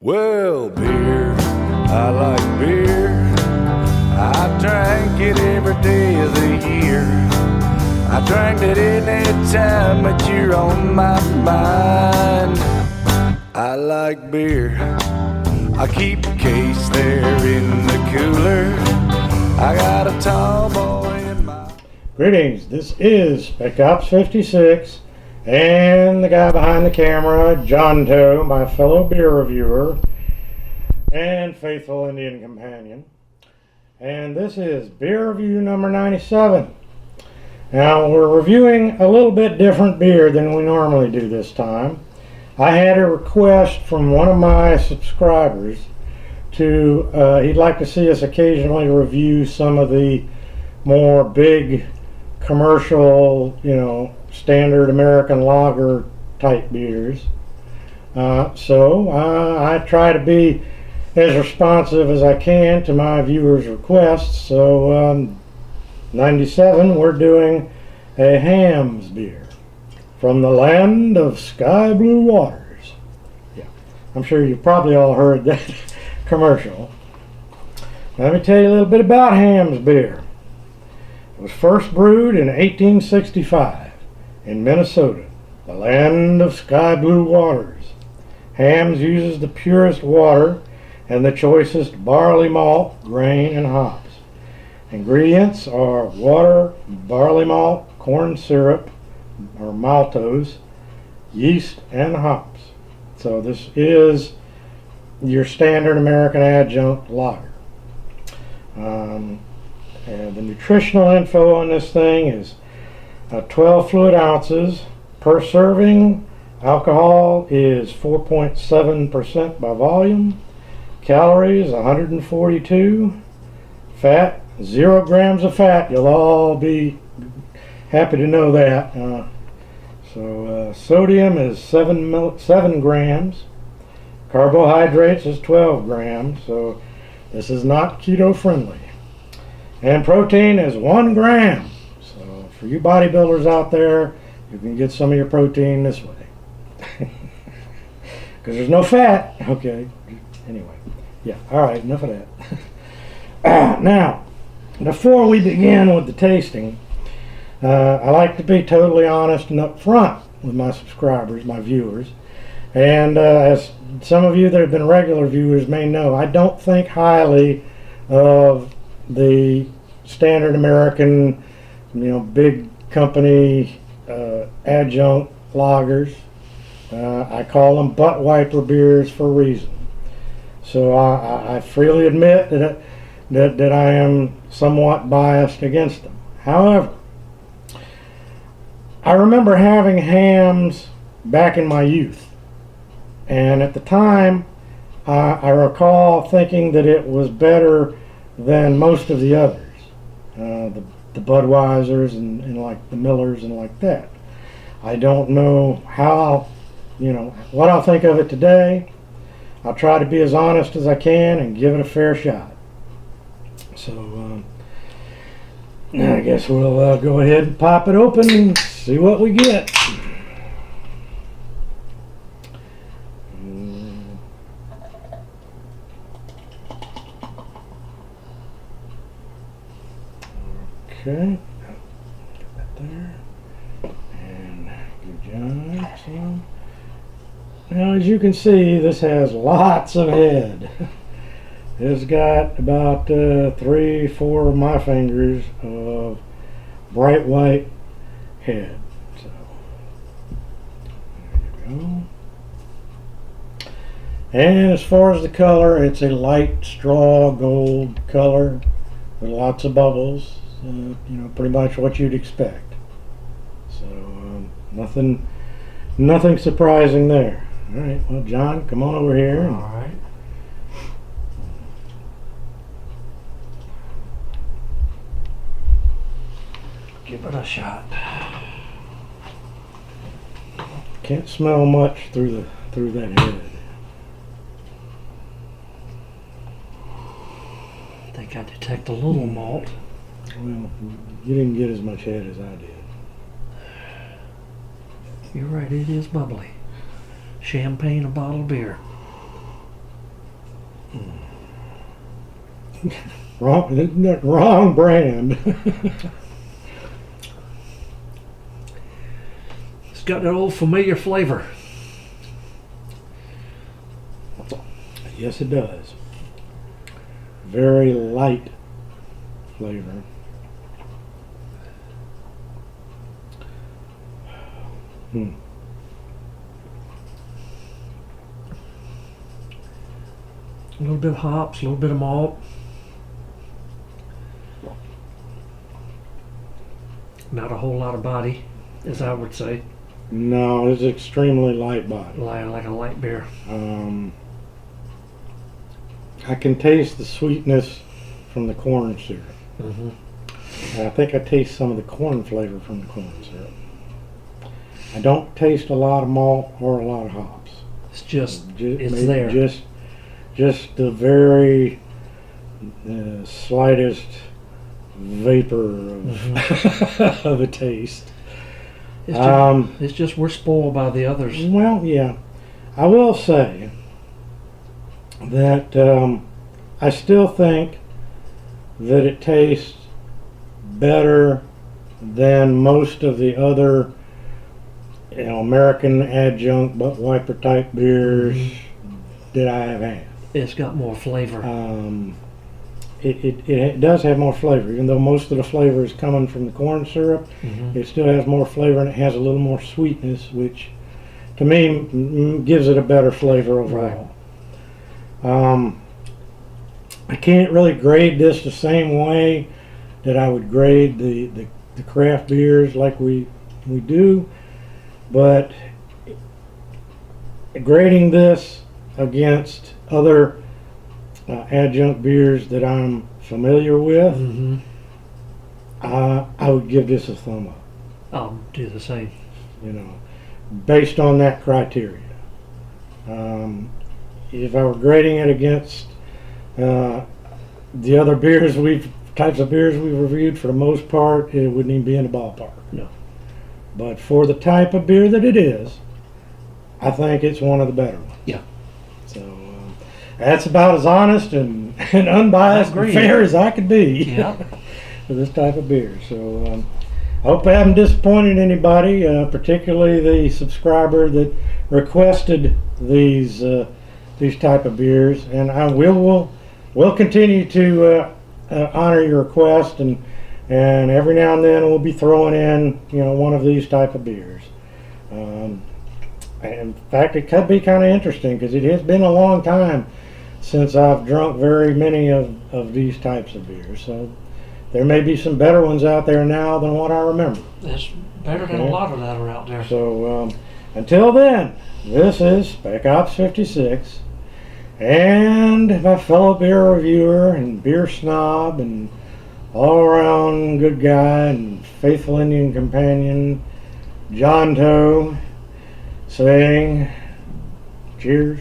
Well, beer, I like beer. I drank it every day of the year. I drank it any time that you're on my mind. I like beer. I keep a case there in the cooler. I got a tall boy in my... Greetings, this is Spec Ops 56 and the guy behind the camera, John Toe, my fellow beer reviewer and faithful Indian companion. And this is beer review number 97. Now we're reviewing a little bit different beer than we normally do this time. I had a request from one of my subscribers to, he'd like to see us occasionally review some of the more big commercial, standard American lager type beers. So I try to be as responsive as I can to my viewers' requests. So 97, we're doing a Hamm's beer from the land of sky blue waters. Yeah, I'm sure you've probably all heard that commercial. Let me tell you a little bit about Hamm's beer. It was first brewed in 1865 in Minnesota, the land of sky blue waters. Hamm's uses the purest water and the choicest barley malt, grain, and hops. Ingredients are water, barley malt, corn syrup, or maltose, yeast, and hops. So this is your standard American adjunct lager. And the nutritional info on this thing is 12 fluid ounces per serving. Alcohol is 4.7% by volume. Calories 142. Fat 0 grams of fat. You'll all be happy to know that. Sodium is 7 grams. Carbohydrates is 12 grams. So this is not keto friendly. And protein is 1 gram. So for you bodybuilders out there, you can get some of your protein this way. Because there's no fat. Okay. Anyway. Yeah. All right. Enough of that. Now, before we begin with the tasting, I like to be totally honest and upfront with my subscribers, my viewers. And as some of you that have been regular viewers may know, I don't think highly of the standard American, big company adjunct lagers. I call them butt wiper beers for a reason. So I freely admit that I am somewhat biased against them. However, I remember having Hamm's back in my youth, and at the time I recall thinking that it was better than most of the others, the Budweisers and like the Millers and like that. I don't know how, what I'll think of it today. I'll try to be as honest as I can and give it a fair shot. So I guess we'll go ahead and pop it open and see what we get. Okay, get that there, and give John some. Now, as you can see, this has lots of head. It's got about 3-4 of my fingers of bright white head. So there you go. And as far as the color, it's a light straw gold color with lots of bubbles. Pretty much what you'd expect. So nothing surprising there. All right, well, John, come on over here. All right. Give it a shot. Can't smell much through that head. I think I detect a little malt. Well, you didn't get as much head as I did. You're right, it is bubbly. Champagne, a bottle of beer. Wrong brand. It's got that old familiar flavor. Yes, it does. Very light flavor. A little bit of hops, a little bit of malt. Not a whole lot of body, as I would say. No, it's extremely light body. Like a light beer. I can taste the sweetness from the corn syrup. Mm-hmm. I think I taste some of the corn flavor from the corn syrup. I don't taste a lot of malt or a lot of hops. It's just, it's maybe there. Just the very slightest vapor of, of a taste. It's just we're spoiled by the others. Well, yeah. I will say that I still think that it tastes better than most of the other, American adjunct butt wiper type beers that I have had. It's got more flavor. It does have more flavor, even though most of the flavor is coming from the corn syrup. It still has more flavor, and it has a little more sweetness, which to me gives it a better flavor overall. I can't really grade this the same way that I would grade the craft beers like we do, but grading this against other adjunct beers that I'm familiar with, I would give this a thumb up. I'll do the same. Based on that criteria. If I were grading it against the other types of beers we've reviewed, for the most part, it wouldn't even be in the ballpark. No. But for the type of beer that it is, I think it's one of the better ones. Yeah. So that's about as honest and unbiased and fair as I could be. Yeah. For this type of beer. So I hope I haven't disappointed anybody, particularly the subscriber that requested these type of beers, and we'll continue to honor your request, and every now and then we'll be throwing in one of these type of beers. In fact, it could be kind of interesting because it has been a long time since I've drunk very many of these types of beers. So there may be some better ones out there now than what I remember. It's better than a lot of that are out there. So until then, this is Spec Ops 56 and my fellow beer reviewer and beer snob and all-around good guy and faithful Indian companion, John Toe, saying cheers.